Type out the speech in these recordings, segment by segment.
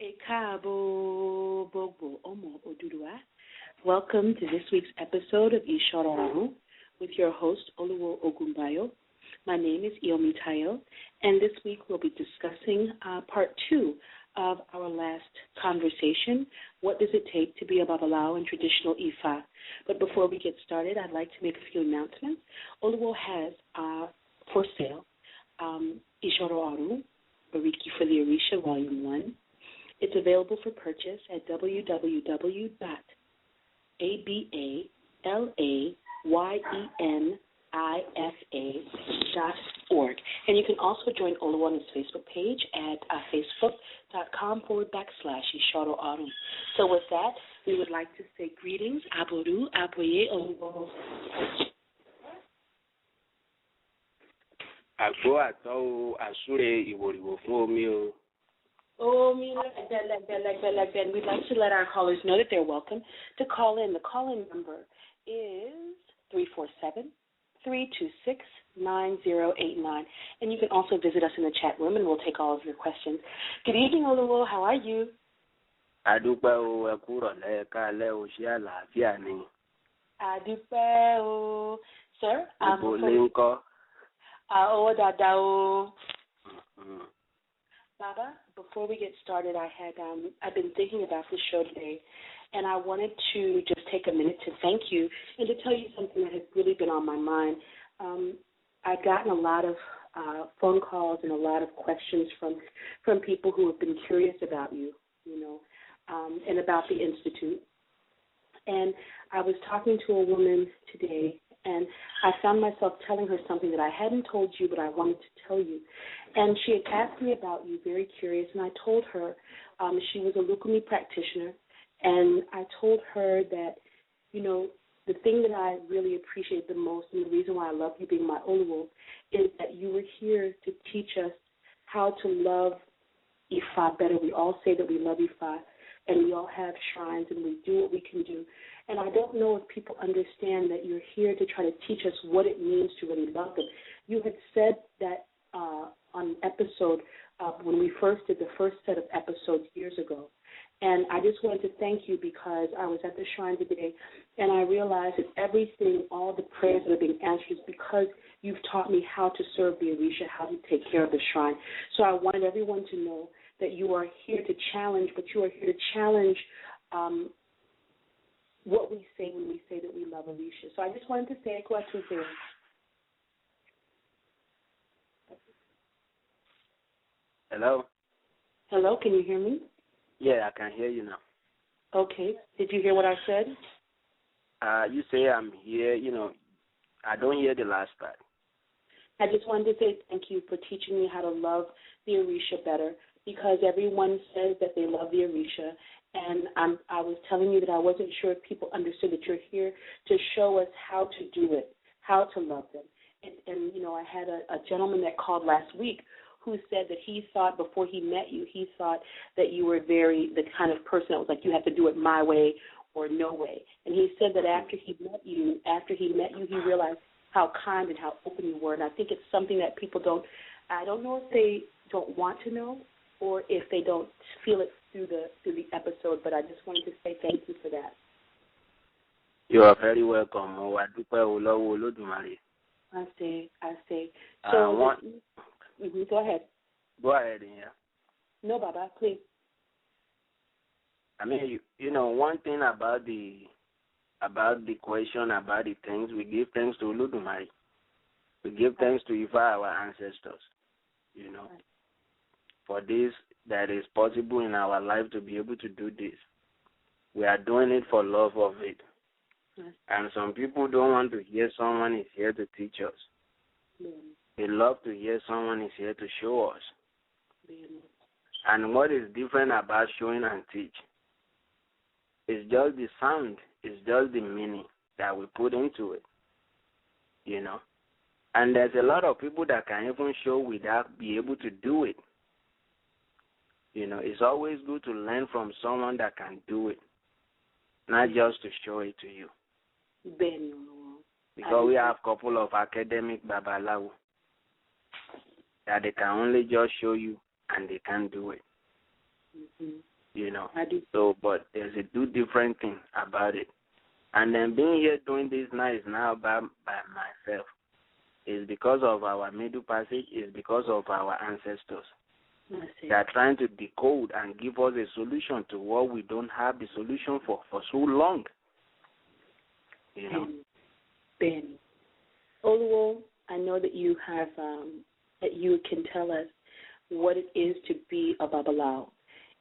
Ekabo Bogbo Omo Odudua. Welcome to this week's episode of Isoro Orun with your host, Oluwo Ogunbayo. My name is Iomi Tayo, and this week we'll be discussing part 2 of our last conversation, what does it take to be a Babalawo in traditional Ifa? But before we get started, I'd like to make a few announcements. Oluwo has for sale Isoro Orun, Orikiorisas, Volume 1. It's available for purchase at www.abalayifa.org. And you can also join Oluwo on his Facebook page at facebook.com/Isoro Orun. So with that, we would like to say greetings. Aboru, Aboye, Oluwo. Agbo àtọ́ àsúre ìwòrìwò fún omi o. Oh, me like that. We'd like to let our callers know that they're welcome to call in. The call-in number is 347-326-9089. And you can also visit us in the chat room, and we'll take all of your questions. Good evening, Oluwo. How are you? Adúpẹ́ o, ẹ kúrọ̀ lẹ́ẹ̀ka lẹ́ o, ṣé àlàáfíà ni? Adúpẹ́ o. Sir? Ibo lè ń kọ́? Dada o. Baba, before we get started, I've been thinking about this show today, and I wanted to just take a minute to thank you and to tell you something that has really been on my mind. I've gotten a lot of phone calls and a lot of questions from people who have been curious about you, and about the Institute. And I was talking to a woman today, and I found myself telling her something that I hadn't told you, but I wanted to tell you. And she had asked me about you, very curious, and I told her she was a Lukumi practitioner, and I told her that, the thing that I really appreciate the most and the reason why I love you being my Oluwo is that you were here to teach us how to love Ifa better. We all say that we love Ifa, and we all have shrines, and we do what we can do. And I don't know if people understand that you're here to try to teach us what it means to really love them. You had said that on an episode when we first did the first set of episodes years ago. And I just wanted to thank you because I was at the shrine today, and I realized that everything, all the prayers that are being answered is because you've taught me how to serve the Orisha, how to take care of the shrine. So I wanted everyone to know that you are here to challenge, but you are here to challenge what we say when we say that we love Orisha. So I just wanted to say a question there. Hello? Hello, can you hear me? Yeah, I can hear you now. Okay. Did you hear what I said? You say I'm here, I don't hear the last part. I just wanted to say thank you for teaching me how to love the Orisha better, because everyone says that they love the Orisha, and I was telling you that I wasn't sure if people understood that you're here to show us how to do it, how to love them. And I had a gentleman that called last week who said that he thought before he met you, he thought that you were the kind of person that was like, you have to do it my way or no way. And he said that after he met you, he realized how kind and how open you were. And I think it's something that people I don't know if they don't want to know or if they don't feel it through the episode, but I just wanted to say thank you for that. You are very welcome. I say. So go ahead. Go ahead, yeah. No, Baba, please. I mean, one thing about the question, about the things, we give thanks to Olodumare. We give thanks to Ifa, our ancestors, for this that is possible in our life to be able to do this. We are doing it for love of it. Yes. And some people don't want to hear someone is here to teach us. Yes. They love to hear someone is here to show us. Yes. And what is different about showing and teach is just the sound, it's just the meaning that we put into it, And there's a lot of people that can even show without be able to do it. It's always good to learn from someone that can do it, not just to show it to you. Because we have a couple of academic Babalawo that they can only just show you and they can't do it. Mm-hmm. You know. I do. So, but there's a two different thing about it. And then being here doing this now is now by myself. It's because of our middle passage. It's because of our ancestors. They are trying to decode and give us a solution to what we don't have the solution for so long. You know. Ben, Oluwo, I know that you have that you can tell us what it is to be a Babalawo.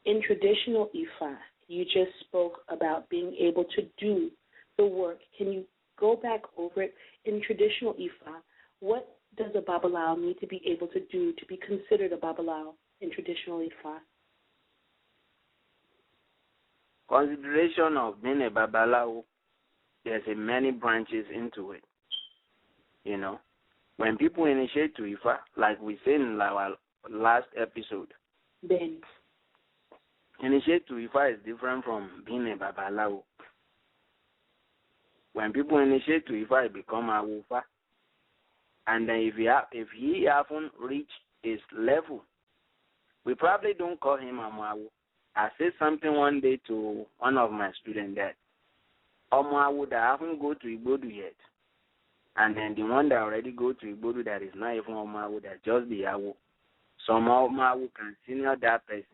In traditional Ifa, you just spoke about being able to do the work. Can you go back over it? In traditional Ifa, what does a Babalawo need to be able to do to be considered a Babalawo in traditional Ifa? Consideration of being a Babalawo, there's many branches into it. You know, when people initiate to Ifa, like we said in our last episode, Ben. Initiate to Ifa is different from being a Babalawo. When people initiate to Ifa, it become a Wufa. And then if he haven't reached his level, we probably don't call him a Mwawu. I said something one day to one of my students that Omwawu that haven't go to Igbodu yet. And then the one that already go to Igbodu that is not even Omwawu, that just the Awu. Some Omwawu can senior that person.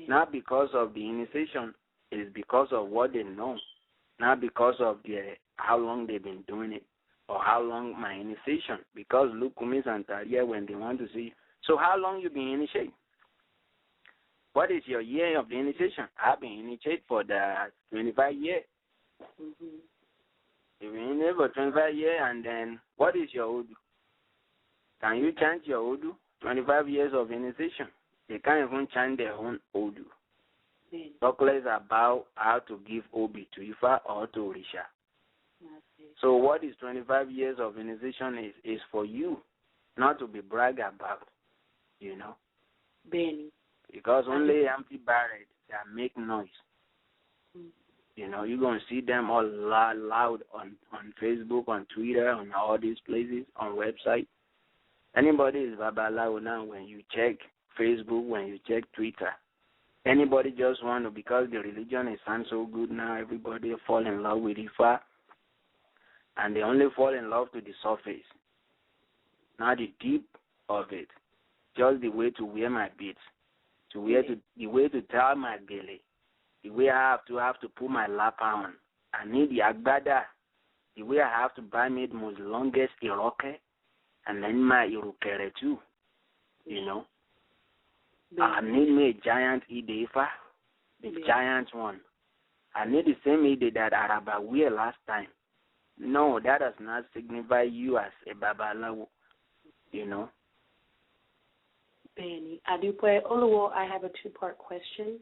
Not because of the initiation, it is because of what they know. Not because of how long they've been doing it or how long my initiation. Because look, Kumis and Taria, when they want to see, so how long you been initiated? What is your year of the initiation? I've been initiated for the 25 years. Mm-hmm. You've been in there for 25 years, and then what is your Odu? Can you chant your Odu? 25 years of initiation. They can't even chant their own Odu. Talk less about how to give Obi to Ifa or to Orisha. So what is 25 years of initiation is for you, not to be bragged about, you know. Benny. Because only empty barrels that make noise. You know, you're going to see them all loud on Facebook, on Twitter, on all these places, on website. Anybody is Babalawo now when you check Facebook, when you check Twitter. Anybody just want to, because the religion is sound so good now, everybody fall in love with Ifa, and they only fall in love to the surface, not the deep of it. Just the way to wear my beads, the way to tie my belly, the way I have to put my lapa on. I need the agbada, the way I have to buy me the most longest iroke, and then my irukere too, you know. I need me a giant Idefa, the giant one. I need the same Ide that Araba wear last time. No, that does not signify you as a Babalawo, you know. Benny, Adupe Oluwo, I have a two-part question.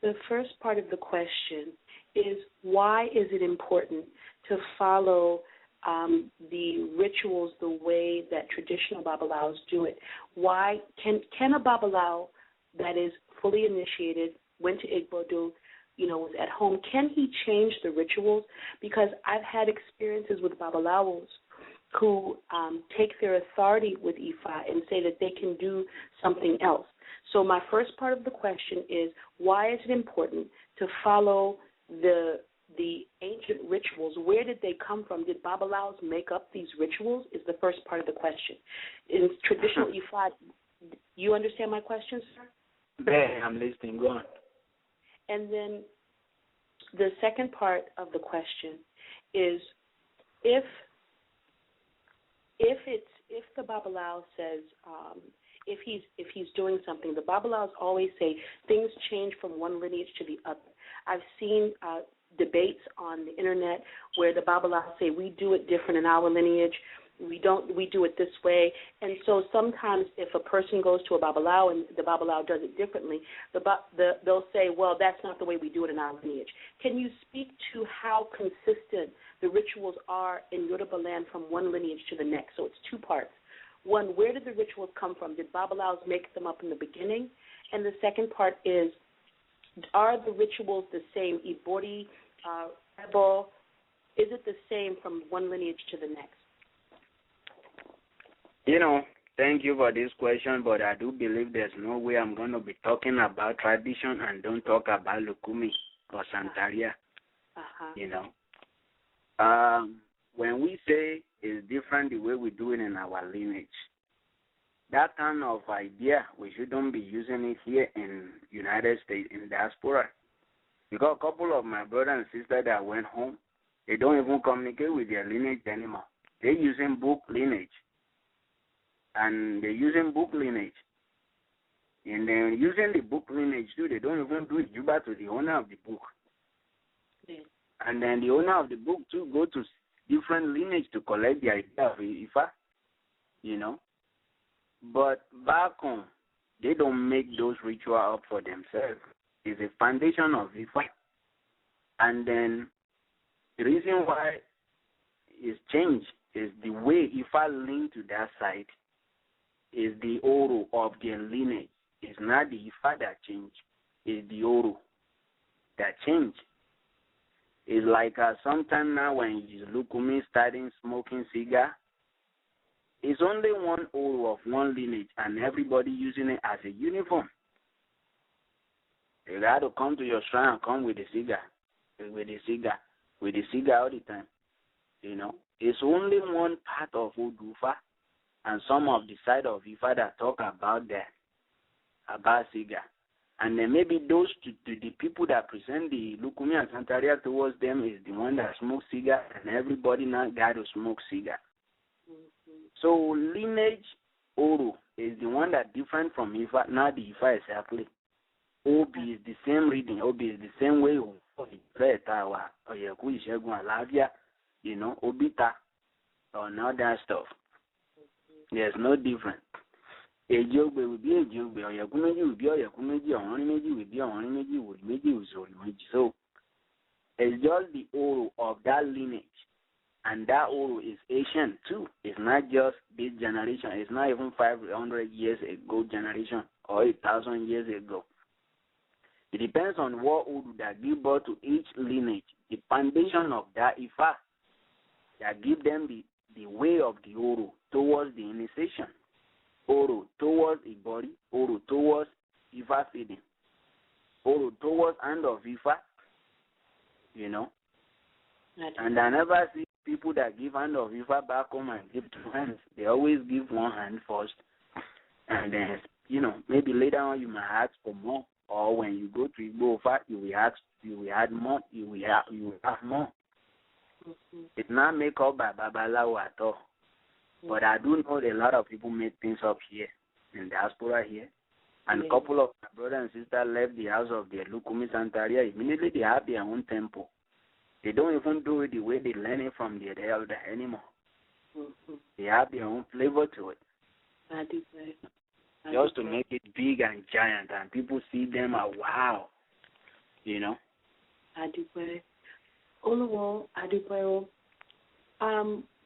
The first part of the question is, why is it important to follow the rituals the way that traditional Babalawos do it? Why can a Babalawo that is fully initiated, went to Igbodu, was at home, can he change the rituals? Because I've had experiences with Babalawos who take their authority with Ifa and say that they can do something else. So my first part of the question is, why is it important to follow the ancient rituals? Where did they come from? Did Babalawos make up these rituals? Is the first part of the question. In traditional Ifa, you understand my question, sir? Yeah, I'm listening. Go on. And then the second part of the question is, if the Babalawo says, if he's doing something, the Babalawos always say things change from one lineage to the other. I've seen debates on the internet where the Babalawos say we do it different in our lineage. We do it this way. And so sometimes if a person goes to a Babalawo and the Babalawo does it differently, they'll say, well, that's not the way we do it in our lineage. Can you speak to how consistent the rituals are in Yoruba land from one lineage to the next? So it's two parts. One, where did the rituals come from? Did Babalawos make them up in the beginning? And the second part is, are the rituals the same? Ibori, Ebo, is it the same from one lineage to the next? You know, Thank you for this question, but I do believe there's no way I'm going to be talking about tradition and don't talk about Lukumi or Santaria. You know, when we say it's different the way we do it in our lineage, that kind of idea, we shouldn't be using it here in United States, in diaspora. Because a couple of my brothers and sisters that went home, they don't even communicate with their lineage anymore. They're using book lineage. And they're using book lineage. And then using the book lineage too, they don't even do it juba to the owner of the book. Yeah. And then the owner of the book too go to different lineage to collect the idea of Ifa, you know. But back home, they don't make those rituals up for themselves. It's a foundation of Ifa. And then the reason why it's changed is the way Ifa linked to that side is the Oro of their lineage. It's not the Ifa that changed. It's the Oro that changed. It's like sometime now when Lukumi starting smoking cigar, it's only one Oro of one lineage and everybody using it as a uniform. You got to come to your shrine and come with the cigar all the time. You know, it's only one part of Odufa and some of the side of Ifa that talk about that, about cigar. And then maybe those to the people that present the Lukumi and Santaria towards them is the one that smoke cigar, and everybody now got to smoke cigar. Mm-hmm. So lineage Oro is the one that different from Ifa, not the Ifa exactly. Obi is the same reading. Obi is the same way. You know, Obita or all that stuff. There's no difference. Ejogbe will be Ejogbe, or Yakumeji will be Yakumeji, or Honimeji will be Honimeji, Meji will be. So it's just the Oro of that lineage. And that Oro is ancient too. It's not just this generation. It's not even 500 years ago generation or 1,000 years ago. It depends on what Uru that give birth to each lineage. The foundation of that Ifa that give them the way of the Oro towards the initiation. Oro towards a body, Oro towards Ifa feeding, Oro towards hand of Ifa, you know. And I never see people that give hand of Ifa back home and give two hands. They always give one hand first. And then, you know, maybe later on you might ask for more. Or when you go to Igbo Ifa, you will add more, you will have more. Mm-hmm. It's not made up by Babalawo at all. But I do know that a lot of people make things up here, in diaspora here. And a couple of my brothers and sisters left the house of their Lukumi Santaria. Immediately they have their own temple. They don't even do it the way they learn it from their elder anymore. Mm-hmm. They have their own flavor to it. Just to make it big and giant, and people see them as wow, you know.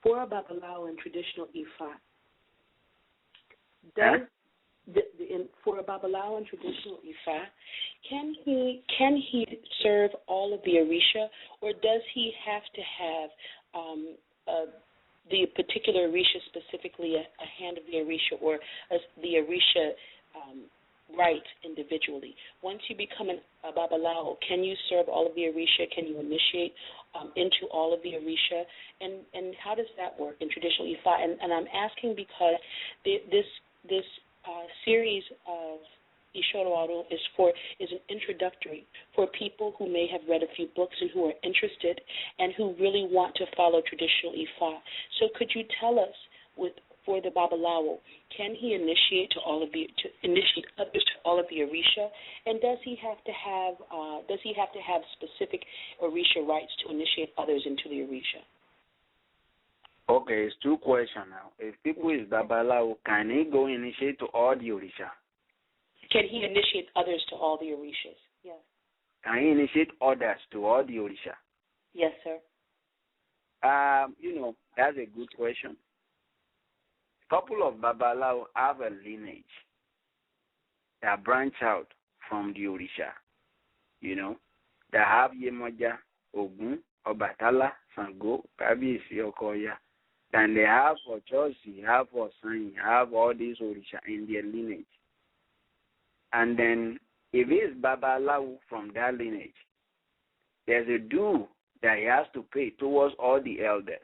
For Babalawo and traditional Ifa, for a Babalawo and traditional Ifa, can he serve all of the Orisha, or does he have to have the particular Orisha, specifically a hand of the Orisha, or the Orisha right individually? Once you become a Babalawo, can you serve all of the Orisha? Can you initiate into all of the Orisha? And how does that work in traditional Ifa? And I'm asking because this series of Isoro Orun is an introductory for people who may have read a few books and who are interested and who really want to follow traditional Ifa. So could you tell us, for the Babalawo, can he initiate others to all of the Orisha, and does he have to have specific Orisha rights to initiate others into the Orisha? Okay, it's two questions now. If people is Babalawo, can he go initiate to all the Orisha? Can he initiate others to all the Orishas? Yes. Can he initiate others to all the Orisha? Yes, sir. You know, that's a good question. A couple of Babalawo have a lineage that branch out from the Orisha. You know, they have Yemoja, Ogun, Obatala, Sango, Kabiyesi, Okoya. And they have for Chelsea, have for Sign, have all these Orisha in their lineage. And then if it's Babalawo from that lineage, there's a due that he has to pay towards all the elders.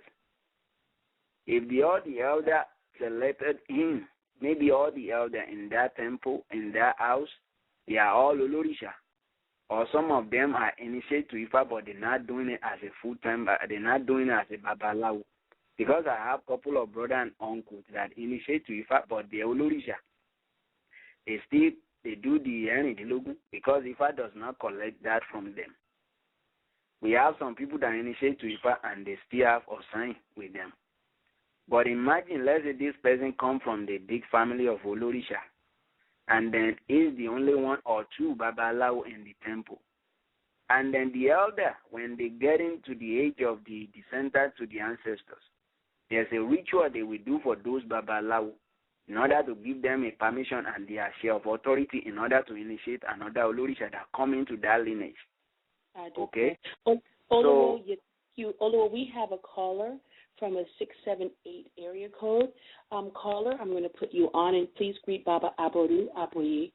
If all the elder selected him, maybe all the elder in that temple, in that house, they are all Olorisha. Or some of them are initiated to Ifa, but they're not doing it as a full-time, they're not doing it as a Babalawo. Because I have a couple of brothers and uncles that initiate to Ifa, but they're Olorisha. They do the Enidilogu because Ifa does not collect that from them. We have some people that initiate to Ifa and they still have Osain with them. But imagine, let's say this person comes from the big family of Olorisha, and then is the only one or two Babalawo in the temple. And then the elder, when they get into the age of the descendants to the ancestors, there's a ritual they will do for those Babalawo in order to give them a permission and their share of authority in order to initiate another Olorisha that come into that lineage. Okay? Oluwo, we have a caller from a 678 area code. Caller, I'm going to put you on, and please greet Baba Aboru Aboye.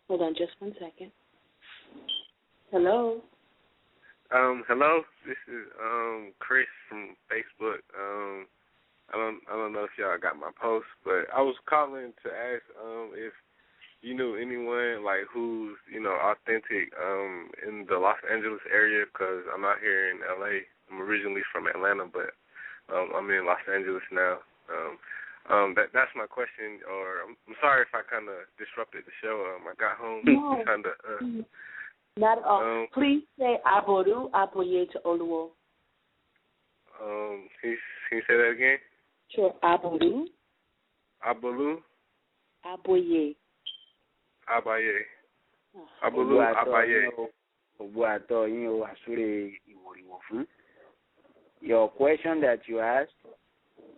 Hold on just one second. Hello. Hello. This is Chris from Facebook. I don't know if y'all got my post, but I was calling to ask if you knew anyone like who's authentic in the Los Angeles area, because I'm out here in LA. I'm originally from Atlanta, but I'm in Los Angeles now. That's my question. Or I'm sorry if I kind of disrupted the show. I got home kind of. Not at all. Please say Aboru Aboye to Oluwo. Can you say that again? Sure. Aboru. Aboru. Aboye. Abaye. Aboru Abaye. Your question that you asked,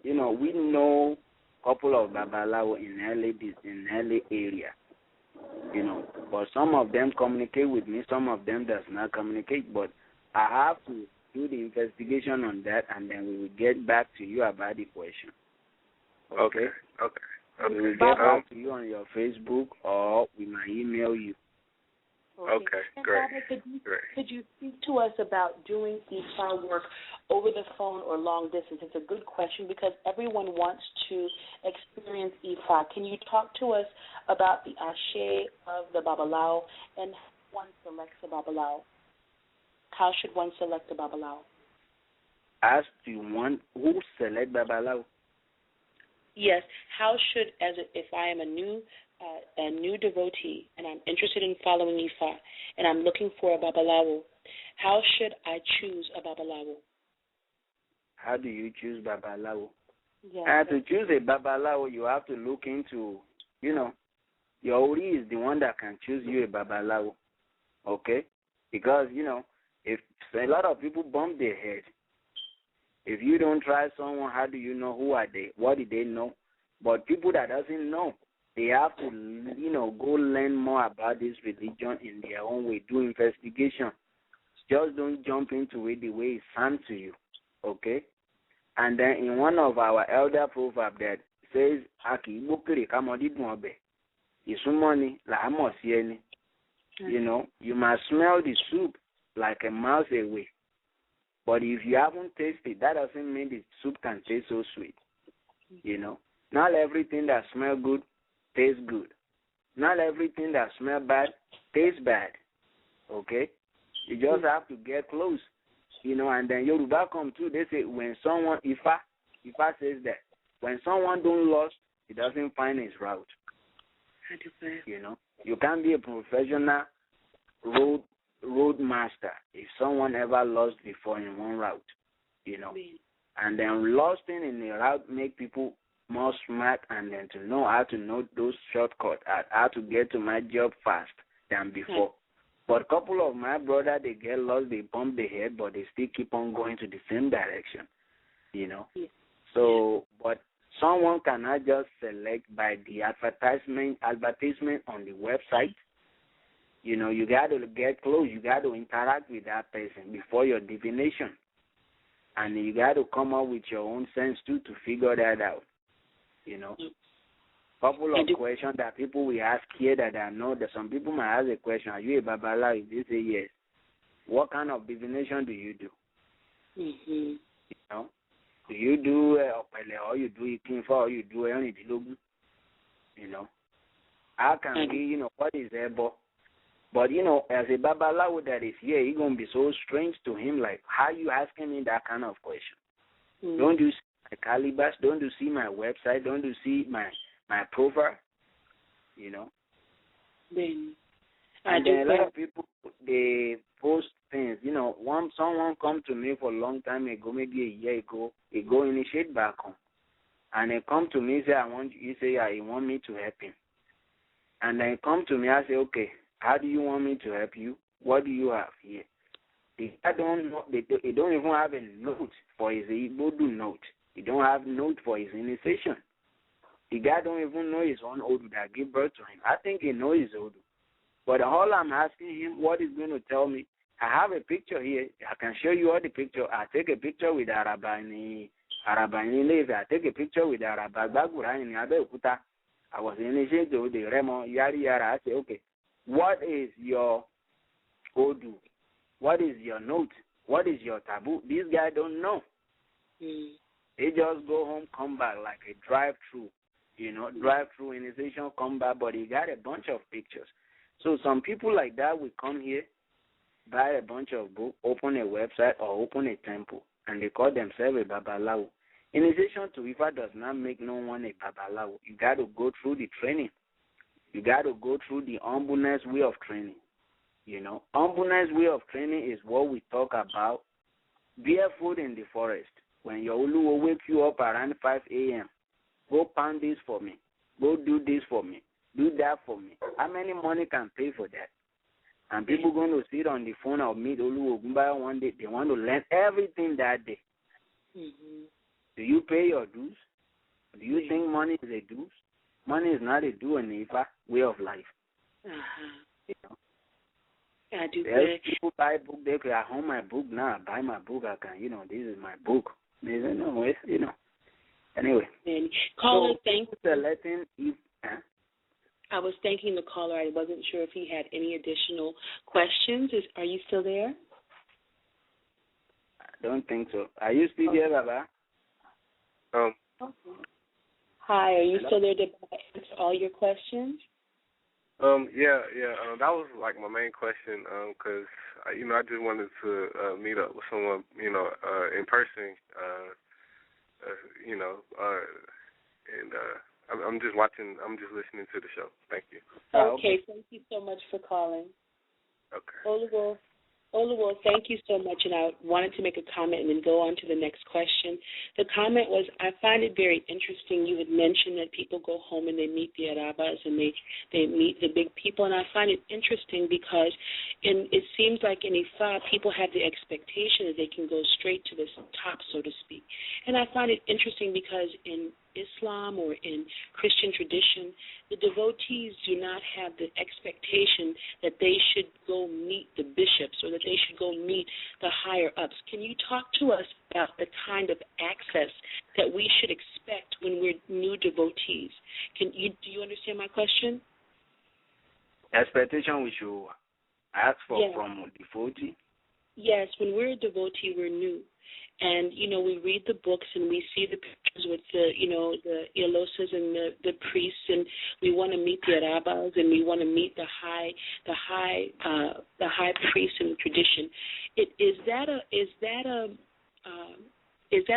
we know a couple of Babalawo in LA area, but some of them communicate with me, some of them does not communicate, but I have to do the investigation on that, and then we will get back to you about the question. Okay. We will get back to you on your Facebook, or we might email you. Okay, great. Baba, could you speak to us about doing Ifa work over the phone or long distance? It's a good question because everyone wants to experience Ifa. Can you talk to us about the Ashe of the Babalawo and how one selects a Babalawo? How should one select a Babalawo? Ask you one who select Babalawo? Yes. How should, if I am a new devotee and I'm interested in following Ifa and I'm looking for a Babalawo, how should I choose a Babalawo? How do you choose Babalawo? Yeah. To choose a Babalawo, you have to look into, your Ori is the one that can choose you a Babalawo, okay? Because, if a lot of people bump their head, if you don't try someone, how do you know who are they? What did they know? But people that doesn't know, they have to, go learn more about this religion in their own way, do investigation. Just don't jump into it the way it sounds to you, okay? And then in one of our elder proverbs that says, Aki bukiri kamodidun obe, isumoni la amosieni. You must smell the soup like a mile away. But if you haven't tasted, that doesn't mean the soup can taste so sweet. Not everything that smells good tastes good. Not everything that smells bad tastes bad. Okay? You just have to get close. And then Yoruba come too. They say when someone, Ifa says that, when someone don't lost, he doesn't find his route. You can't be a professional road master if someone ever lost before in one route, And then losting in the route make people more smart and then to know how to know those shortcuts, how to get to my job fast than before. But a couple of my brothers, they get lost, they bump their head, but they still keep on going to the same direction, So, but someone cannot just select by the advertisement on the website. You got to get close. You got to interact with that person before your divination. And you got to come up with your own sense, too, to figure that out, you know. Couple of questions that people will ask here that I know that some people might ask a question, are you a Babalawo? If they say yes, what kind of divination do you do? You know, do you do Opele, or you do Ikinfa, or you do Onidilogu? You know, how can we, you know, what is Ebo? But, you know, as a Babalawo that is here, it's going to be so strange to him, like, how you asking me that kind of question? Don't you see my calibers? Don't you see my website? Don't you see my profile? You know? Then, and then a lot of people, they post things. You know, someone come to me for a long time ago, maybe a year ago, they go initiate back home. And they come to me, say, you say, yeah, you want me to help him. And then come to me, I say, okay, how do you want me to help you? What do you have here? They don't even have a note for his Igbo note. He don't have note for his initiation. The guy don't even know his own Odu that gave birth to him. I think he knows his Odu. But all I'm asking him, what he's going to tell me, I have a picture here. I can show you all the picture. I take a picture with Arabani Leve. I take a picture with Arabagura in Abeokuta. I was initiated to the Remo, yada yada. I say, okay, what is your Odu? What is your note? What is your taboo? These guys don't know. They just go home, come back like a drive-through. You know, drive-through initiation, come back, but he got a bunch of pictures. So some people like that will come here, buy a bunch of books, open a website or open a temple, and they call themselves a Babalawo. Initiation to Ifa does not make no one a Babalawo. You got to go through the training. You got to go through the humbleness way of training. You know, humbleness way of training is what we talk about barefoot in the forest. When your Ulu will wake you up around 5 a.m., go pound this for me. Go do this for me. Do that for me. How many money can pay for that? And people going to sit on the phone or meet Olu Ogunbaya one day. They want to learn everything that day. Do you pay your dues? Do you think money is a dues? Money is not a due in Ifa way of life. You know? I do. People buy book. They say, I own my book now. I buy my book. I can, you know, this is my book. They say, no, you know. Anyway. Caller, thank you. I was thanking the caller. I wasn't sure if he had any additional questions. Are you still there? I don't think so. Are you still there, Baba? Okay. Hi, are you still there to answer all your questions? Yeah. That was like my main question, because you know, I just wanted to meet up with someone, you know, in person, you know, and I'm just watching. I'm just listening to the show. Thank you. Okay. Thank you so much for calling. Okay. Oluwo, thank you so much, and I wanted to make a comment and then go on to the next question. The comment was, I find it very interesting. You had mentioned that people go home and they meet the Arabas and they meet the big people, and I find it interesting because it seems like in Ifa, people have the expectation that they can go straight to the top, so to speak. And I find it interesting because in Islam or in Christian tradition, the devotees do not have the expectation that they should go meet the bishops or that they should go meet the higher ups. Can you talk to us about the kind of access that we should expect when we're new devotees? Do you understand my question? Expectation we should ask for from devotee? Yes, when we're a devotee, we're new. And, you know, we read the books and we see the pictures with the, you know, the Ilosas and the priests, and we want to meet the Arabas and we want to meet the high priest in the tradition. Is that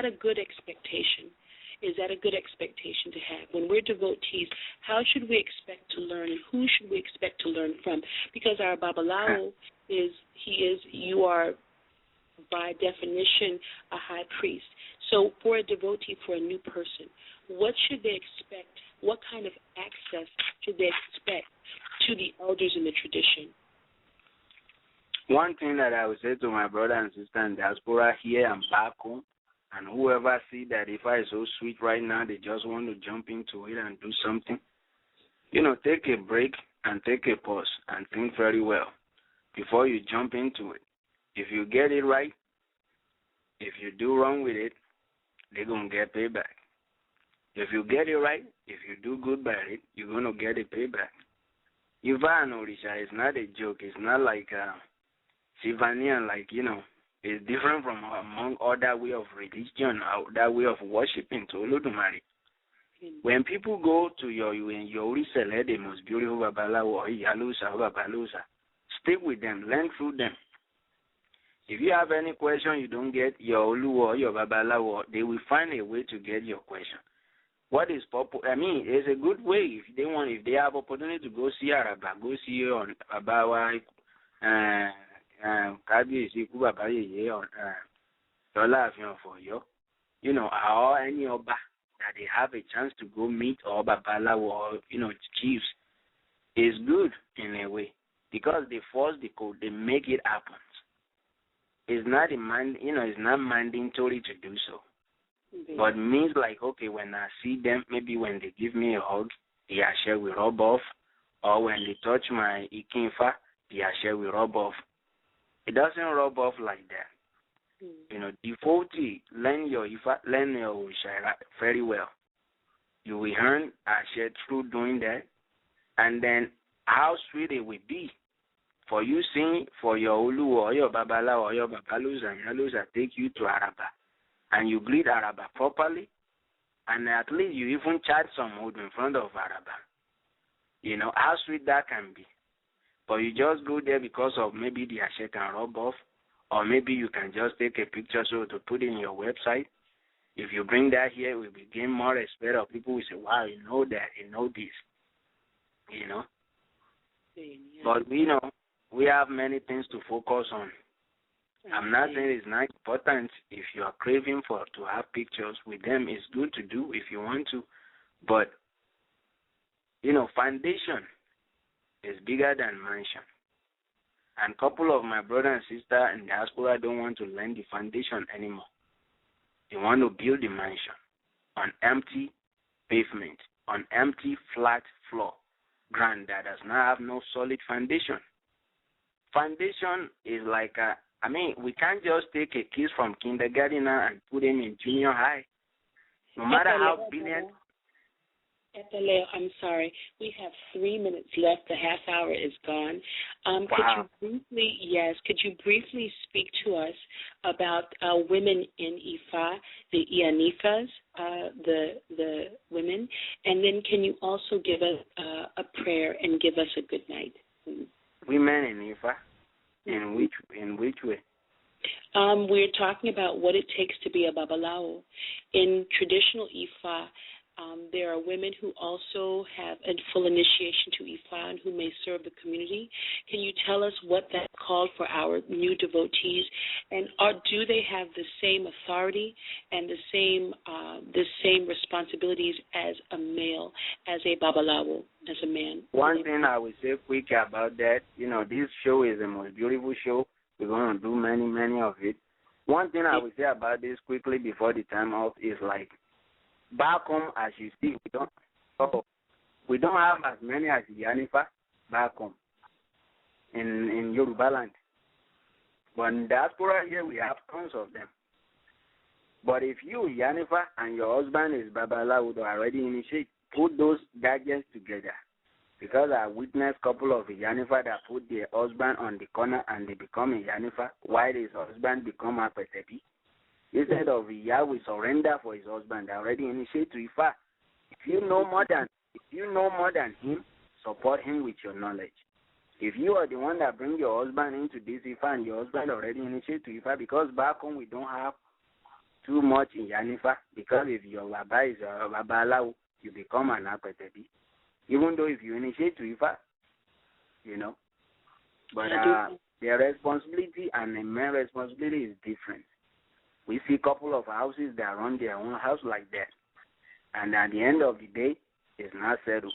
a good expectation? Is that a good expectation to have? When we're devotees, how should we expect to learn, and who should we expect to learn from? Because our Babalawo you are, by definition, a high priest. So for a devotee, for a new person, what should they expect? What kind of access should they expect to the elders in the tradition? One thing that I would say to my brother and sister in diaspora here and back home, and whoever see that Ifa is so sweet right now, they just want to jump into it and do something, you know, take a break and take a pause and think very well before you jump into it. If you get it right, if you do wrong with it, they're going to get payback. If you get it right, if you do good by it, you're going to get a payback. Ifa and Orisha is not a joke. It's not like Sivanian, like, it's different from among other way of religion, other way of worshiping to Olodumare. When people go to your Orisele, the most beautiful Babalawo or Yalusa or Babalusa, stick with them, learn through them. If you have any question you don't get, your Olu or your Babalawo, they will find a way to get your question. What is popular? I mean, it's a good way if they have opportunity to go see Araba, go see on Abawa, Kabiyesi Baba Yeye on Dola for you, or any Oba that they have a chance to go meet or Babalawo or chiefs is good in a way because they force the code, they make it happen. It's not it's not mandatory to do so. But means like, okay, when I see them, maybe when they give me a hug, the ashe will rub off, or when they touch my ikinfa, the ashe will rub off. It doesn't rub off like that. Devotee, learn your ifa, learn your ushara very well. You will earn ashe through doing that, and then how sweet it will be for you seeing for your ulu or your babala or your babalusa and yalusa take you to Araba. And you greet Araba properly, and at least you even chat some wood in front of Araba. How sweet that can be. But you just go there because of maybe the ashe can rub off, or maybe you can just take a picture so to put in your website. If you bring that here, it will gain more respect of people will say, wow, you know that, you know this. Yeah. But we have many things to focus on. I'm not saying it's not important if you are craving to have pictures with them. It's good to do if you want to. But, foundation is bigger than mansion. And a couple of my brother and sister in diaspora don't want to learn the foundation anymore. They want to build the mansion on empty pavement, on empty flat floor, ground that does not have no solid foundation. Foundation is like we can't just take a kid from kindergarten and put him in junior high. No matter how brilliant. I'm sorry. We have 3 minutes left. The half hour is gone. Wow. Could you briefly speak to us about women in Ifa, the Ianifas, the women, and then can you also give us a prayer and give us a good night? Women in Ifa. In which way? We're talking about what it takes to be a Babalawo. In traditional Ifa, there are women who also have a full initiation to Ifa and who may serve the community. Can you tell us what that called for our new devotees? And do they have the same authority and the same responsibilities as a male, as a Babalawo, as a man? One thing I will say quick about that, this show is the most beautiful show. We're going to do many, many of it. One thing I will say about this quickly before the time off is like, back home, as you see, we don't have as many as Yanifa back home in Yoruba land. But in diaspora here, we have tons of them. But if you, Yanifa, and your husband is Babalawo, would already initiate, put those gadgets together. Because I witnessed a couple of Yanifa that put their husband on the corner and they become a Yanifa, while his husband become a Petebi. Instead of Iya will surrender for his husband, already initiate to Ifa. If you know more than him, support him with your knowledge. If you are the one that bring your husband into this Ifa and your husband already initiate to Ifa, because back home we don't have too much in Yanifa, because if your Baba is a Babalawo, you become an Apetebi. Even though if you initiate to Ifa, but their responsibility and the man's responsibility is different. We see a couple of houses that run their own house like that. And at the end of the day, it's not settled,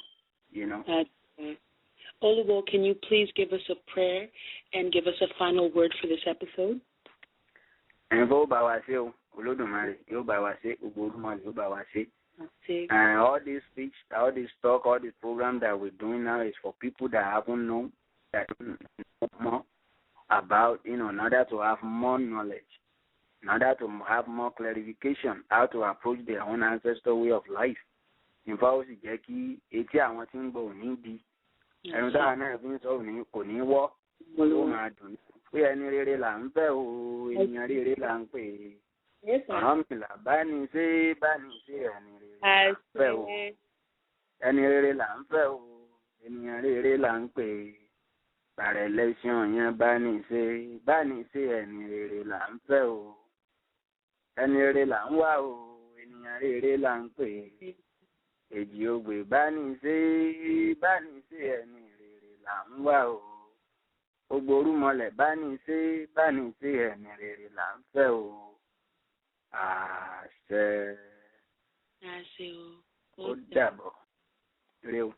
Oluwo, can you please give us a prayer and give us a final word for this episode? And all this speech, all this talk, all this program that we're doing now is for people that haven't known, that don't know more about, in order to have more knowledge. in order to have more clarification how to approach their own ancestral way of life. In fact, ó sì jẹ́ kí etí àwọn tí ń gbọ́ òní di ẹnu dáa náà fi ń sọ òní kò ní wọ́ ló máa dùn pé ẹni rere là ń fẹ́ o ènìyàn rere là ń pè é ọ̀ràn mi là bá ní ṣe ẹni rere là ń fẹ́ o ẹni rere là ń fẹ́ o ènìyàn rere là ń pè é bàrẹ̀ lẹ́sìn yẹn bá ní ṣe ẹni rere là ń fẹ́ o ẹni rere là ń wá o ènìyàn rere là ń pè é èjì ogbè bá ní ṣe ẹni rere là ń wá o ogborúmọlẹ̀ bá ní ṣe ẹni rere là ń fẹ́ o àṣẹ o ó dàbọ̀ ire o.